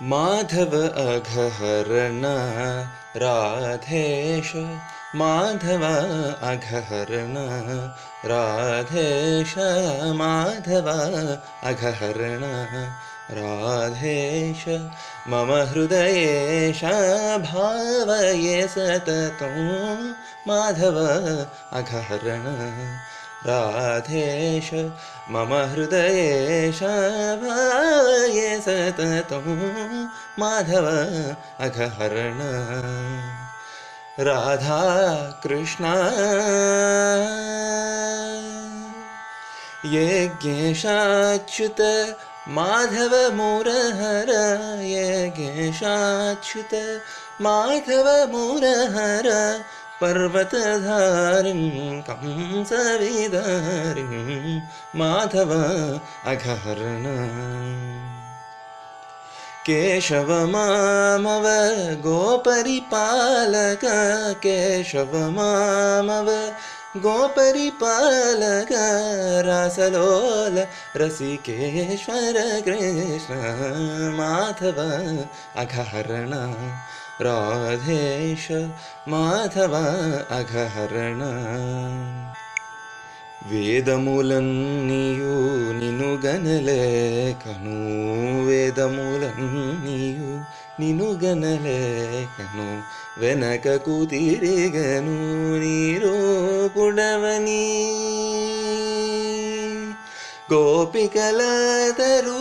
माधव अघहरण राधेश माधव अघहरण राधेश माधव अघहरण राधेश मम हृदयेश भावये सततं माधव अघहरण राधेश मम हृदयेश भावये सततं माधव अघहरण राधा कृष्ण यज्ञेशाच्युत माधव मुरहर यज्ञेशाच्युत माधव मुरहर पर्वतधारिं कंसविदारिं माधव अघहरण केशव मामव गोपरिपालक केशव मामव गोपरिपालक रासलोल रसिकेश्वर कृष्ण माधव अघहरण राधेश माधव अघहरण ವೇದಮೂಲನ್ನಿಯು ನಿನುಗನಲೇಕನು ವೇದಮೂಲನ್ನಿಯು ನಿನುಗನಲೇಕನು వెనక కుతిరిగను నీరో పుడవని గోపికలాదరు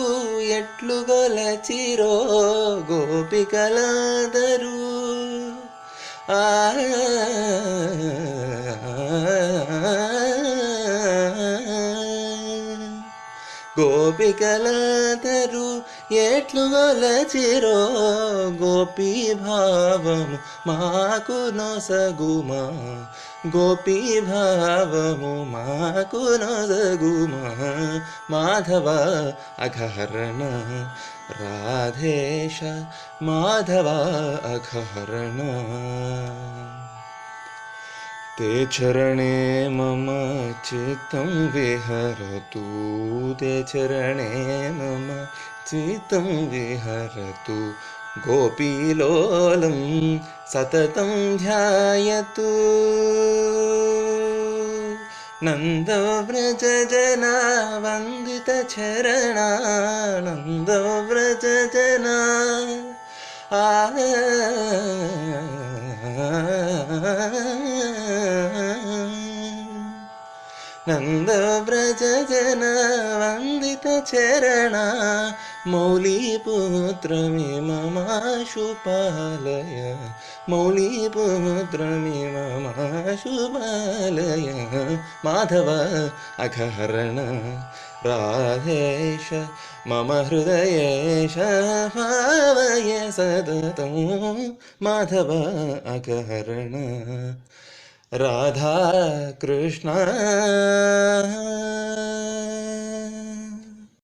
ఎట్లు గొలచిరో గోపికలాదరు ఆ గోపికలాదరు ఎట్లు గొలచిరో గోపీ భావము మాకు నొసగుమా గోపీ భావము మాకు నొసగుమా మాధవ అఘహరణ రాధేశ మాధవ అఘహరణ ते चरणे मम चित्तं विहरतु ते चरणे मम चित्तं विहरतु गोपीलोलं सततं ध्यायतु नन्दव्रजजना वन्दितचरणा नन्दव्रजजना नन्दव्रजजना वन्दितचरणा मौलिपुत्रमिममाशु पालय मौलिपुत्रमिममाशु पालय माधव अघहरण राधेश मम हृदयेश भावये सततं माधव अघहरण राधा कृष्ण